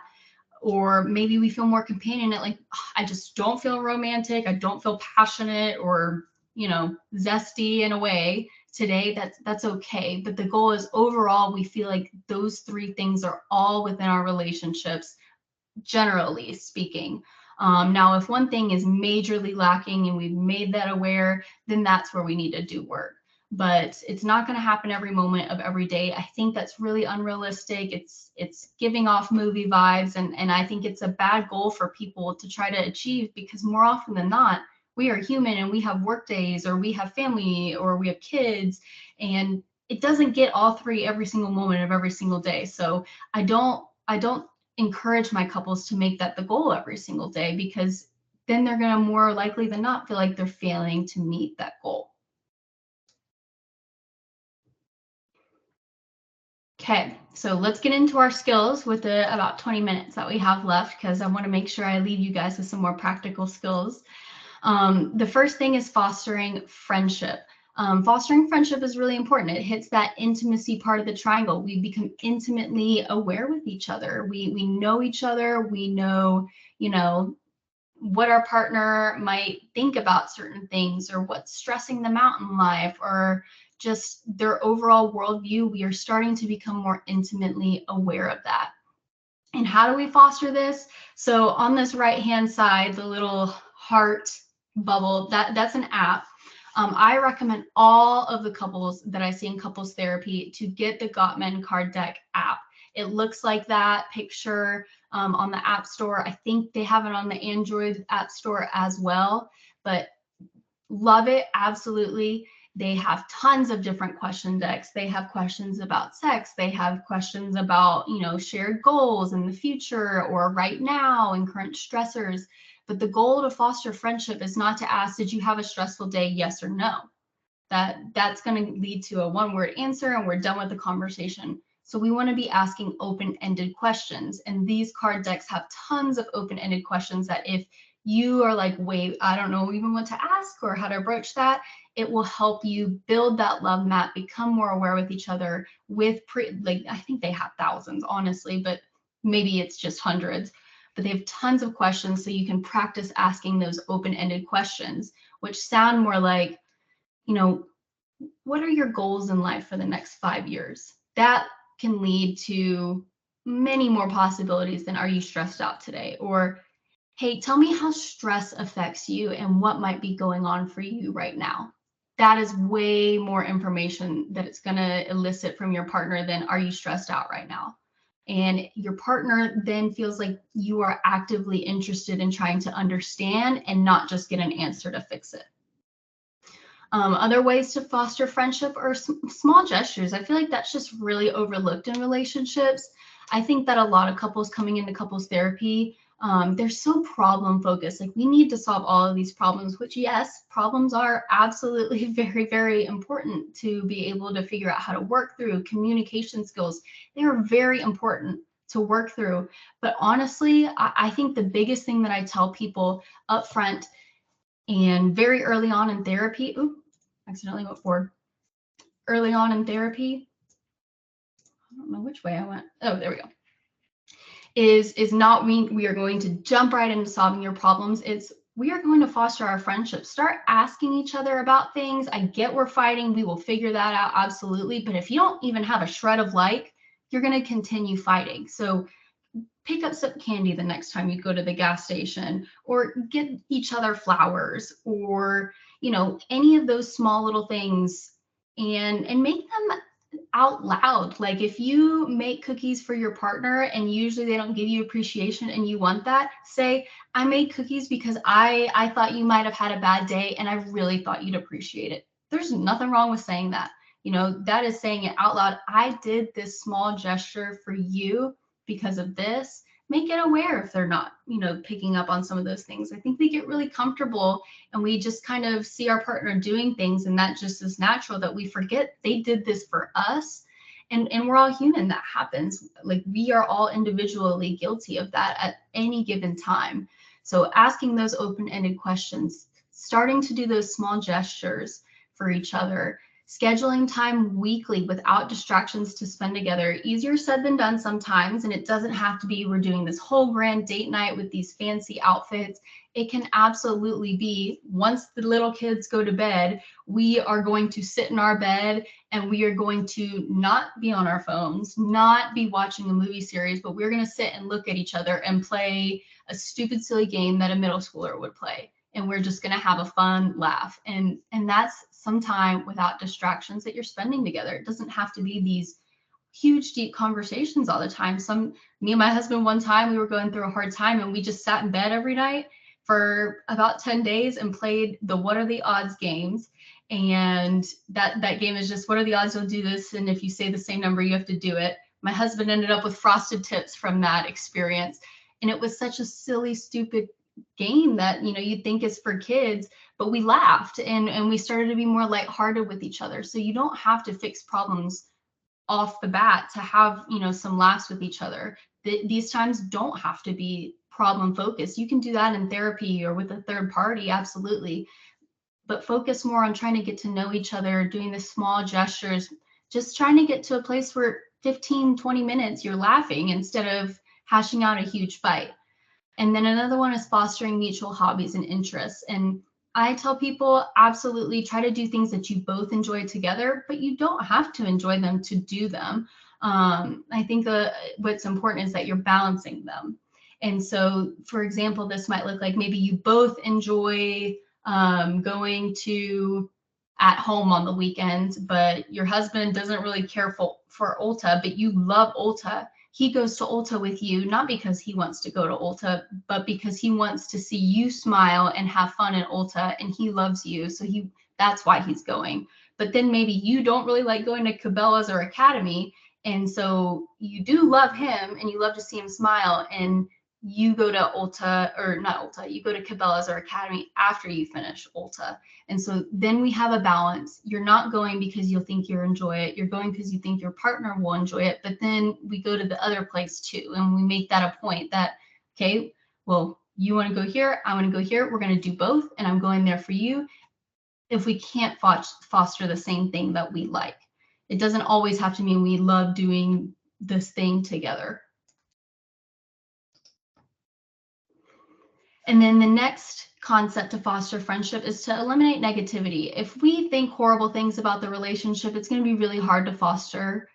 Or maybe we feel more companionate, like I just don't feel romantic, I don't feel passionate or zesty in a way today. That's okay. But the goal is overall we feel like those three things are all within our relationships, generally speaking. Now, if one thing is majorly lacking and we've made that aware, then that's where we need to do work. But it's not going to happen every moment of every day. I think that's really unrealistic. It's giving off movie vibes, and I think it's a bad goal for people to try to achieve, because more often than not, we are human and we have work days, or we have family, or we have kids, and it doesn't get all three every single moment of every single day. So I don't encourage my couples to make that the goal every single day, because then they're going to more likely than not feel like they're failing to meet that goal. Okay, so let's get into our skills with the about 20 minutes that we have left, because I want to make sure I leave you guys with some more practical skills. The first thing is fostering friendship. Fostering friendship is really important. It hits that intimacy part of the triangle. We become intimately aware with each other. We know each other. We know, what our partner might think about certain things, or what's stressing them out in life, or just their overall worldview. We are starting to become more intimately aware of that. And how do we foster this? So on this right-hand side, the little heart bubble, that's an app. I recommend all of the couples that I see in couples therapy to get the Gottman Card Deck app. It looks like that picture on the App Store. I think they have it on the Android App Store as well, but love it, absolutely. They have tons of different question decks. They have questions about sex. They have questions about, shared goals in the future or right now and current stressors. But the goal to foster friendship is not to ask, did you have a stressful day? Yes or no. That's going to lead to a one-word answer and we're done with the conversation. So we want to be asking open-ended questions. And these card decks have tons of open-ended questions that if you are like, wait, I don't know even what to ask or how to approach that, it will help you build that love map, become more aware with each other with I think they have thousands, honestly, but maybe it's just hundreds. But they have tons of questions, so you can practice asking those open-ended questions, which sound more like, what are your goals in life for the next 5 years? That can lead to many more possibilities than, are you stressed out today? Or, hey, tell me how stress affects you and what might be going on for you right now. That is way more information that it's going to elicit from your partner than, are you stressed out right now? And your partner then feels like you are actively interested in trying to understand and not just get an answer to fix it. Other ways to foster friendship are small gestures. I feel like that's just really overlooked in relationships. I think that a lot of couples coming into couples therapy, they're so problem focused. Like, we need to solve all of these problems, which, yes, problems are absolutely very, very important to be able to figure out how to work through. Communication skills, they are very important to work through. But honestly, I think the biggest thing that I tell people up front and very early on in therapy, accidentally went forward. Early on in therapy, I don't know which way I went. Oh, there we go. Is not we are going to jump right into solving your problems. It's, we are going to foster our friendship. Start asking each other about things. I get we're fighting. We will figure that out. Absolutely. But if you don't even have a shred of like, you're going to continue fighting. So pick up some candy the next time you go to the gas station, or get each other flowers, or, any of those small little things, and make them out loud. Like, if you make cookies for your partner and usually they don't give you appreciation and you want that, say, I made cookies because I thought you might have had a bad day and I really thought you'd appreciate it. There's nothing wrong with saying that. That is saying it out loud. I did this small gesture for you because of this. Make it aware if they're not, picking up on some of those things. I think we get really comfortable and we just kind of see our partner doing things, and that just is natural that we forget they did this for us. And we're all human. That happens. Like, we are all individually guilty of that at any given time. So asking those open-ended questions, starting to do those small gestures for each other, scheduling time weekly without distractions to spend together. Easier said than done sometimes, and it doesn't have to be we're doing this whole grand date night with these fancy outfits. It can absolutely be, once the little kids go to bed, we are going to sit in our bed and we are going to not be on our phones, not be watching a movie series, but we're going to sit and look at each other and play a stupid, silly game that a middle schooler would play. And we're just going to have a fun laugh. And that's some time without distractions that you're spending together. It doesn't have to be these huge, deep conversations all the time. Me and my husband, one time we were going through a hard time and we just sat in bed every night for about 10 days and played the what are the odds games. And that game is just, what are the odds you'll do this? And if you say the same number, you have to do it. My husband ended up with frosted tips from that experience. And it was such a silly, stupid game that, you know, you'd think is for kids, but we laughed and we started to be more lighthearted with each other. So you don't have to fix problems off the bat to have, you know, some laughs with each other. These times don't have to be problem focused. You can do that in therapy or with a third party, absolutely. But focus more on trying to get to know each other, doing the small gestures, just trying to get to a place where 15, 20 minutes you're laughing instead of hashing out a huge fight. And then another one is fostering mutual hobbies and interests. And I tell people, absolutely try to do things that you both enjoy together, but you don't have to enjoy them to do them. I think what's important is that you're balancing them. And so, for example, this might look like maybe you both enjoy going to at home on the weekends, but your husband doesn't really care for Ulta, but you love Ulta. He goes to Ulta with you, not because he wants to go to Ulta, but because he wants to see you smile and have fun in Ulta, and he loves you. So that's why he's going. But then maybe you don't really like going to Cabela's or Academy. And so you do love him and you love to see him smile, and you go to Ulta, or not Ulta, you go to Cabela's or Academy after you finish Ulta. And so then we have a balance. You're not going because you'll think you'll enjoy it. You're going because you think your partner will enjoy it. But then we go to the other place too. And we make that a point that, okay, well, you want to go here, I want to go here. We're going to do both. And I'm going there for you. If we can't foster the same thing that we like, it doesn't always have to mean we love doing this thing together. And then the next concept to foster friendship is to eliminate negativity. If we think horrible things about the relationship, it's going to be really hard to foster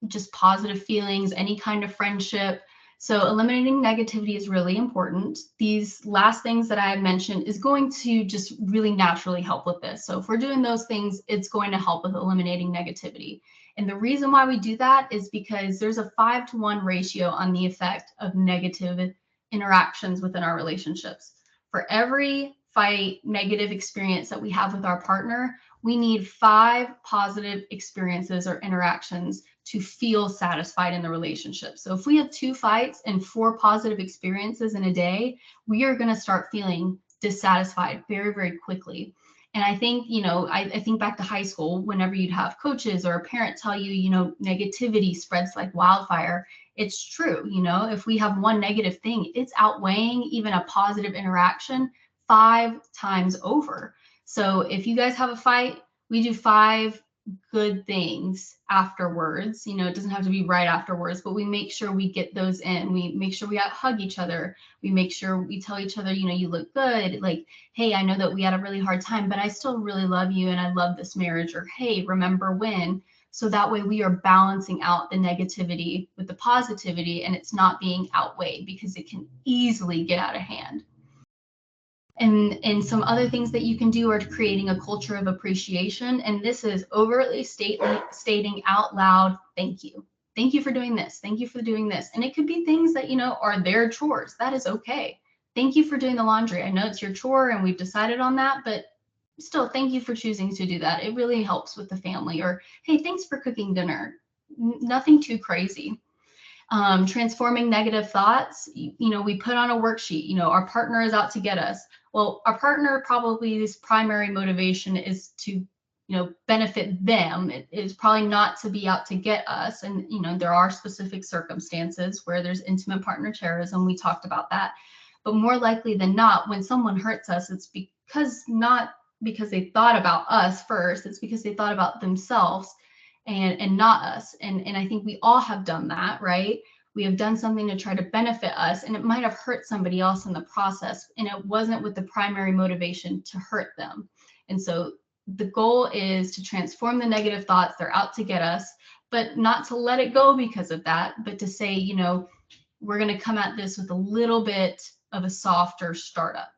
just positive feelings, any kind of friendship. So eliminating negativity is really important. These last things that I mentioned is going to just really naturally help with this. So if we're doing those things, it's going to help with eliminating negativity. And the reason why we do that is because there's a 5-to-1 ratio on the effect of negative interactions within our relationships. For every fight, negative experience that we have with our partner, we need 5 positive experiences or interactions to feel satisfied in the relationship. So if we have 2 fights and 4 positive experiences in a day, we are going to start feeling dissatisfied very, very quickly. And I think, you know, I think back to high school, whenever you'd have coaches or a parent tell you, you know, negativity spreads like wildfire. It's true. You know, if we have one negative thing, it's outweighing even a positive interaction 5 times over. So if you guys have a fight, we do 5 good things afterwards. You know, it doesn't have to be right afterwards, but we make sure we get those in. We make sure we hug each other. We make sure we tell each other, you know, you look good. Like, hey, I know that we had a really hard time, but I still really love you and I love this marriage. Or, hey, remember when? So that way we are balancing out the negativity with the positivity, and it's not being outweighed because it can easily get out of hand. And some other things that you can do are creating a culture of appreciation. And this is overtly stating out loud, thank you. Thank you for doing this. Thank you for doing this. And it could be things that, you know, are their chores. That is okay. Thank you for doing the laundry. I know it's your chore and we've decided on that, but still, thank you for choosing to do that. It really helps with the family. Or, hey, thanks for cooking dinner. Nothing too crazy. Transforming negative thoughts. You know, we put on a worksheet, you know, our partner is out to get us. Well, our partner probably's primary motivation is to, you know, benefit them. It is probably not to be out to get us. And, you know, there are specific circumstances where there's intimate partner terrorism. We talked about that. But more likely than not, when someone hurts us, it's not because they thought about us first, it's because they thought about themselves and not us. And I think we all have done that, right? We have done something to try to benefit us, and it might have hurt somebody else in the process, and it wasn't with the primary motivation to hurt them. And so the goal is to transform the negative thoughts. They're out to get us, but not to let it go because of that, but to say, you know, we're going to come at this with a little bit of a softer startup.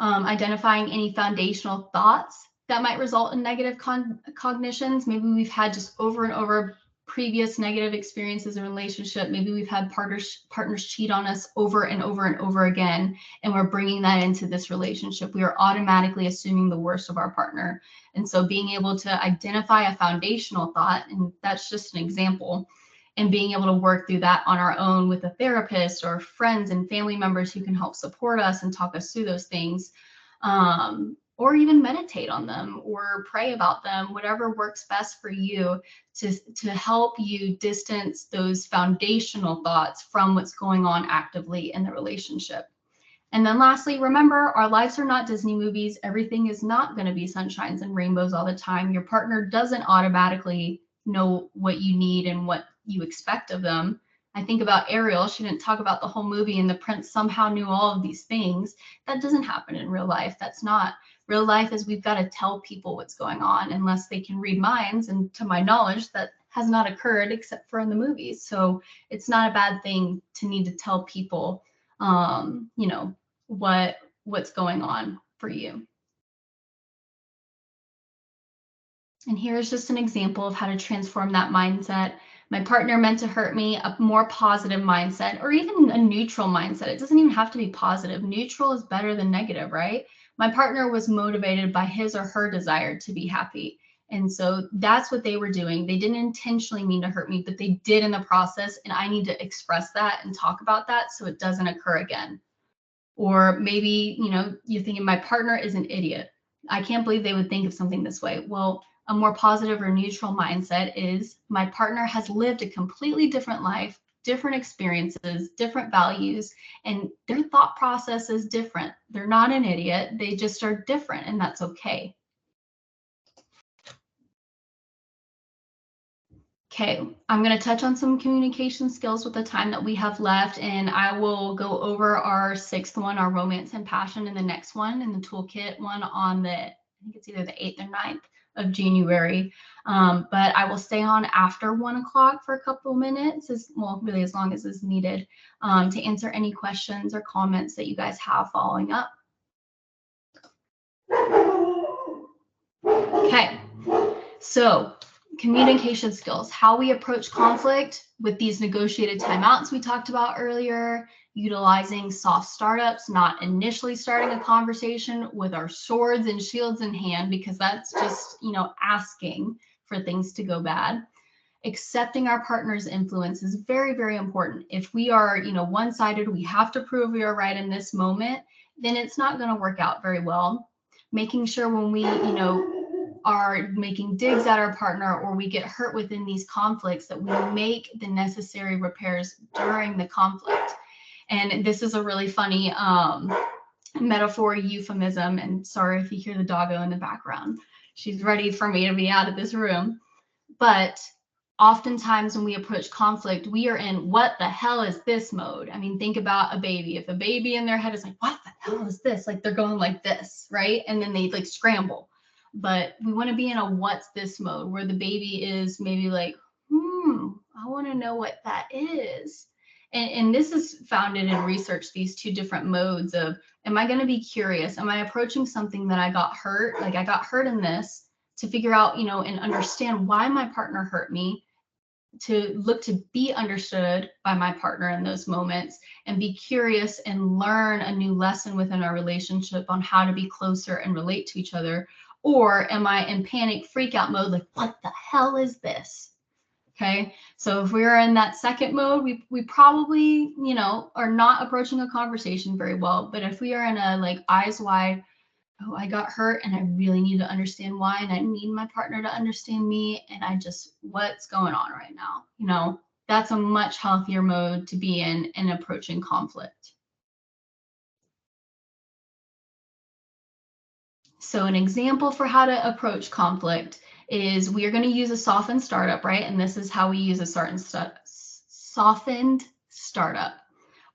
Identifying any foundational thoughts that might result in negative cognitions. Maybe we've had just over and over previous negative experiences in relationship. Maybe we've had partners cheat on us over and over and over again, and we're bringing that into this relationship. We are automatically assuming the worst of our partner. And so being able to identify a foundational thought, and that's just an example, and being able to work through that on our own with a therapist or friends and family members who can help support us and talk us through those things, or even meditate on them or pray about them, whatever works best for you to help you distance those foundational thoughts from what's going on actively in the relationship. And then lastly, remember, our lives are not Disney movies. Everything is not going to be sunshines and rainbows all the time. Your partner doesn't automatically know what you need and what you expect of them. I think about Ariel. She didn't talk about the whole movie and the prince somehow knew all of these things. That doesn't happen in real life. That's not real life. Is we've got to tell people what's going on unless they can read minds. And to my knowledge, that has not occurred except for in the movies. So it's not a bad thing to need to tell people, you know, what's going on for you. And here's just an example of how to transform that mindset. My partner meant to hurt me, a more positive mindset, or even a neutral mindset. It doesn't even have to be positive. Neutral is better than negative, right? My partner was motivated by his or her desire to be happy. And so that's what they were doing. They didn't intentionally mean to hurt me, but they did in the process. And I need to express that and talk about that so it doesn't occur again. Or maybe, you know, you're thinking my partner is an idiot. I can't believe they would think of something this way. Well, a more positive or neutral mindset is my partner has lived a completely different life, different experiences, different values, and their thought process is different. They're not an idiot. They just are different, and that's okay. Okay, I'm going to touch on some communication skills with the time that we have left, and I will go over our 6th one, our romance and passion, in the next one, and the toolkit one on the, I think it's either the 8th or 9th of January. But I will stay on after 1 o'clock for a couple minutes, really as long as is needed, to answer any questions or comments that you guys have following up. Okay, so communication skills, how we approach conflict with these negotiated timeouts we talked about earlier, utilizing soft startups, not initially starting a conversation with our swords and shields in hand, because that's just, you know, asking for things to go bad. Accepting our partner's influence is very, very important. If we are, you know, one-sided, we have to prove we are right in this moment, then it's not going to work out very well. Making sure when we, you know, are making digs at our partner or we get hurt within these conflicts, that we make the necessary repairs during the conflict. And this is a really funny metaphor, euphemism, and sorry if you hear the doggo in the background. She's ready for me to be out of this room. But oftentimes when we approach conflict, we are in what the hell is this mode. I mean, think about a baby. If a baby in their head is like, what the hell is this? Like they're going like this, right? And then they like scramble. But we want to be in a what's this mode where the baby is maybe like, I want to know what that is. And this is founded in research, these two different modes of, am I going to be curious? Am I approaching something that I got hurt? Like I got hurt in this, to figure out, you know, and understand why my partner hurt me, to look to be understood by my partner in those moments and be curious and learn a new lesson within our relationship on how to be closer and relate to each other. Or am I in panic freak out mode? Like, what the hell is this? Okay. So if we're in that second mode, we probably, you know, are not approaching a conversation very well. But if we are in a like eyes wide, oh, I got hurt and I really need to understand why. And I need my partner to understand me. And I just, what's going on right now? You know, that's a much healthier mode to be in approaching conflict. So an example for how to approach conflict is we are going to use a softened startup, right? And this is how we use a softened startup.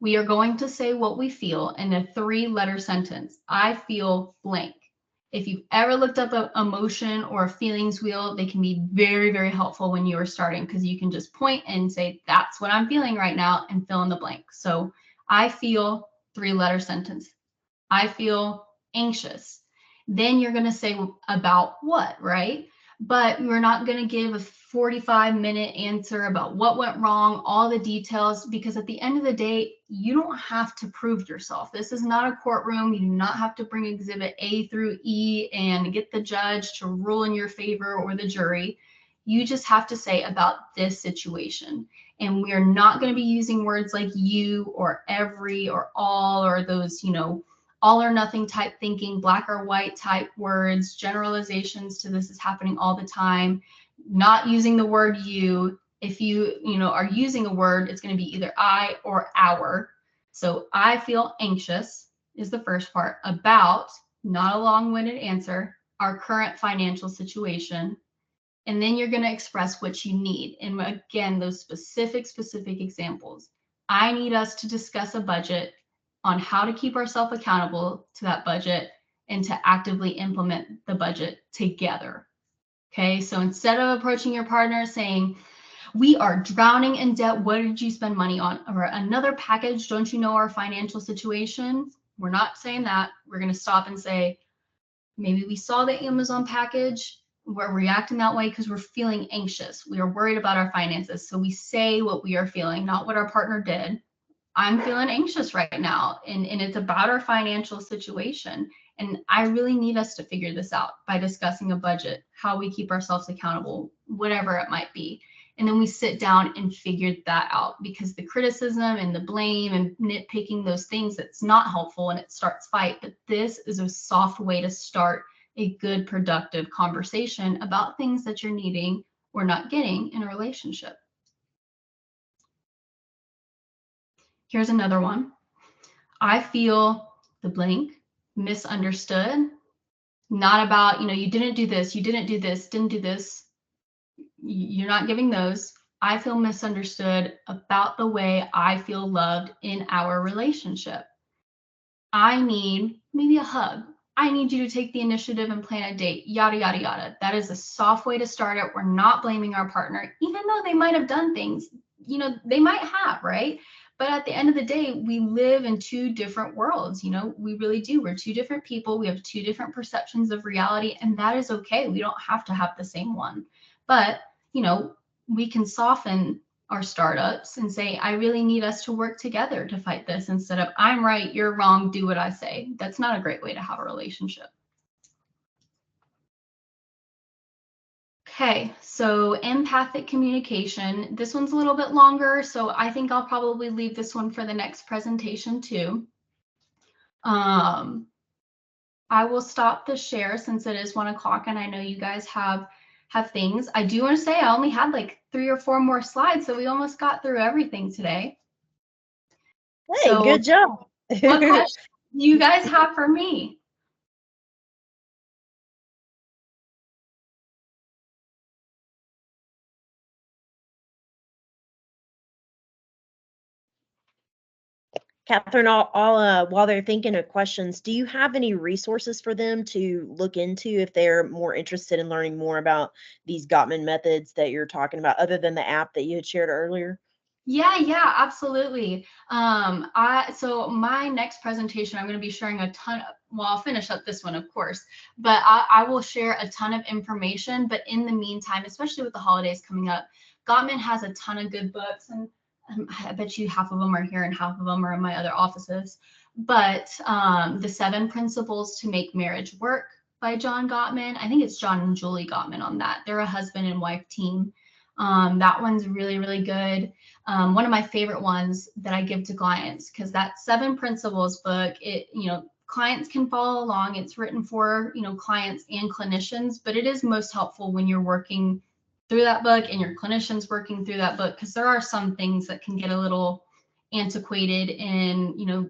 We are going to say what we feel in a 3-letter sentence. I feel blank. If you've ever looked up an emotion or a feelings wheel, they can be very, very helpful when you are starting, because you can just point and say, that's what I'm feeling right now, and fill in the blank. So I feel, 3-letter sentence. I feel anxious. Then you're going to say about what, right? but we're not going to give a 45-minute answer about what went wrong, all the details, because at the end of the day, you don't have to prove yourself. This is not a courtroom. You do not have to bring exhibit A through E and get the judge to rule in your favor or the jury. You just have to say about this situation. And we are not going to be using words like you or every or all or those, all or nothing type thinking, black or white type words, generalizations to this is happening all the time. Not using the word you. If you are using a word, it's going to be either I or our. So I feel anxious is the first part. About, not a long-winded answer, our current financial situation. And then you're going to express what you need. And again, those specific examples. I need us to discuss a budget on how to keep ourselves accountable to that budget and to actively implement the budget together. Okay, so instead of approaching your partner saying, we are drowning in debt, what did you spend money on? Or another package, don't you know our financial situation? We're not saying that. We're going to stop and say, maybe we saw the Amazon package. We're reacting that way because we're feeling anxious. We are worried about our finances. So we say what we are feeling, not what our partner did. I'm feeling anxious right now, and it's about our financial situation. And I really need us to figure this out by discussing a budget, how we keep ourselves accountable, whatever it might be. And then we sit down and figure that out, because the criticism and the blame and nitpicking those things, it's not helpful and it starts fight. But this is a soft way to start a good, productive conversation about things that you're needing or not getting in a relationship. Here's another one. I feel the blank, misunderstood. Not about, you didn't do this, you didn't do this, didn't do this. You're not giving those. I feel misunderstood about the way I feel loved in our relationship. I need maybe a hug. I need you to take the initiative and plan a date, yada, yada, yada. That is a soft way to start it. We're not blaming our partner, even though they might have done things, they might have, right? But at the end of the day, we live in two different worlds. We really do. We're two different people. We have two different perceptions of reality, and that is okay. We don't have to have the same one. But, we can soften our startups and say, I really need us to work together to fight this, instead of I'm right, you're wrong, do what I say. That's not a great way to have a relationship. Okay, so empathic communication. This one's a little bit longer, so I think I'll probably leave this one for the next presentation too. I will stop the share since it is 1 o'clock and I know you guys have things. I do want to say I only had like 3 or 4 more slides, so we almost got through everything today. Hey, so, good job. What questions do you guys have for me? Catherine, while they're thinking of questions, do you have any resources for them to look into if they're more interested in learning more about these Gottman methods that you're talking about, other than the app that you had shared earlier? Yeah, absolutely. So my next presentation, I'm going to be sharing a ton of, well, I'll finish up this one, of course, but I will share a ton of information. But in the meantime, especially with the holidays coming up, Gottman has a ton of good books, and I bet you half of them are here and half of them are in my other offices. But the 7 Principles to Make Marriage Work by John Gottman. I think it's John and Julie Gottman on that. They're a husband and wife team. That one's really, really good. One of my favorite ones that I give to clients, because that 7 Principles book, clients can follow along. It's written for, clients and clinicians, but it is most helpful when you're working through that book and your clinicians working through that book, because there are some things that can get a little antiquated in,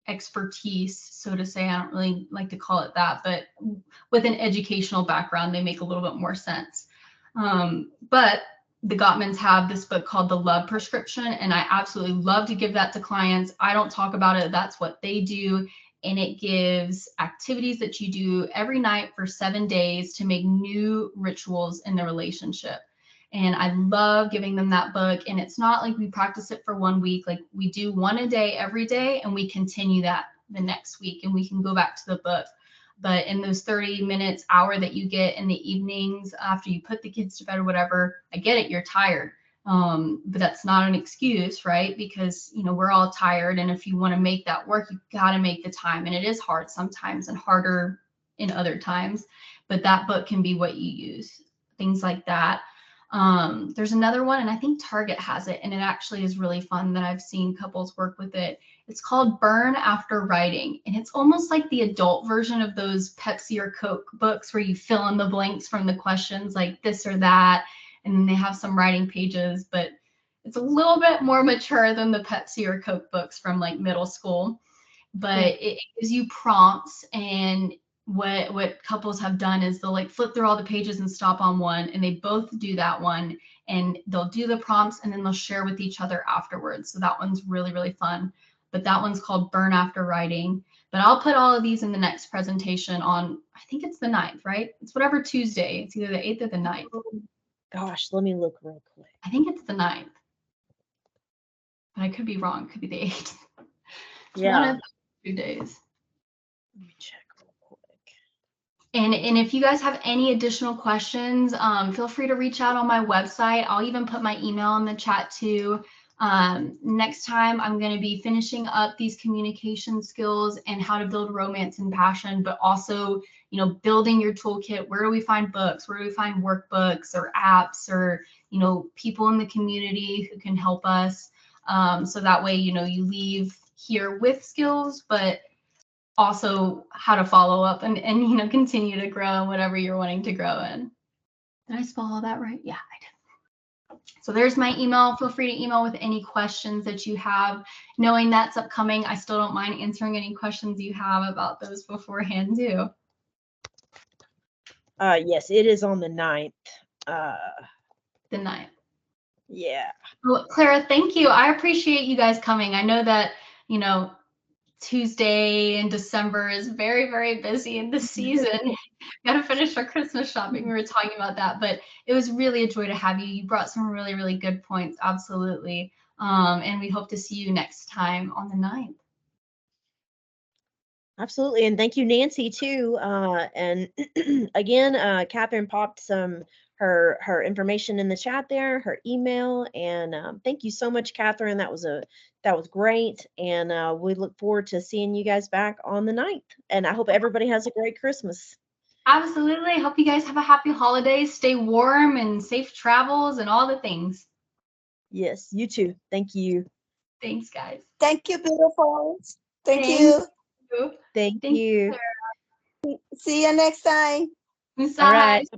expertise, so to say. I don't really like to call it that, but with an educational background, they make a little bit more sense. But the Gottmans have this book called The Love Prescription, and I absolutely love to give that to clients. I don't talk about it. That's what they do. And it gives activities that you do every night for 7 days to make new rituals in the relationship. And I love giving them that book. And it's not like we practice it for 1 week. Like, we do one a day every day, and we continue that the next week, and we can go back to the book. But in those 30 minutes, hour that you get in the evenings after you put the kids to bed or whatever, I get it, you're tired. But that's not an excuse, right? Because, you know, we're all tired. And if you want to make that work, you got to make the time. And it is hard sometimes and harder in other times. But that book can be what you use, things like that. There's another one, and I think Target has it, and it actually is really fun that I've seen couples work with it. It's called Burn After Writing, and it's almost like the adult version of those Pepsi or Coke books where you fill in the blanks from the questions like this or that, and then they have some writing pages, but it's a little bit more mature than the Pepsi or Coke books from like middle school. But it gives you prompts, and what couples have done is they'll like flip through all the pages and stop on one, and they both do that one, and they'll do the prompts and then they'll share with each other afterwards. So that one's really, really fun. But that one's called Burn After Writing. But I'll put all of these in the next presentation on, I think it's the 9th, right? It's whatever Tuesday. It's either the 8th or the 9th. Gosh, let me look real quick. I think it's the 9th. But I could be wrong. It could be the 8th. It's one of those 2 days. Let me check real quick. And if you guys have any additional questions, feel free to reach out on my website. I'll even put my email in the chat too. Next time, I'm going to be finishing up these communication skills and how to build romance and passion, but also, you know, building your toolkit. Where do we find books? Where do we find workbooks or apps or, you know, people in the community who can help us? So that way, you know, you leave here with skills, but also how to follow up and you know, continue to grow in whatever you're wanting to grow in. Did I spell all that right? Yeah, I did. So there's my email. Feel free to email with any questions that you have. Knowing that's upcoming, I still don't mind answering any questions you have about those beforehand too. Yes, it is on the 9th. The 9th. Yeah. Well, Clara, thank you. I appreciate you guys coming. I know that, you know, Tuesday in December is very, very busy in the season. Got to finish our Christmas shopping. We were talking about that, but it was really a joy to have you. You brought some really, really good points. Absolutely. And we hope to see you next time on the 9th. Absolutely. And thank you, Nancy, too. And again, Catherine popped her information in the chat there, her email. And thank you so much, Catherine. That was great. And we look forward to seeing you guys back on the 9th. And I hope everybody has a great Christmas. Absolutely. Hope you guys have a happy holidays. Stay warm and safe travels and all the things. Yes, you too. Thank you. Thanks, guys. Thank you, beautiful. Thank Thank you. Thank you. See you next time. Bye. All right.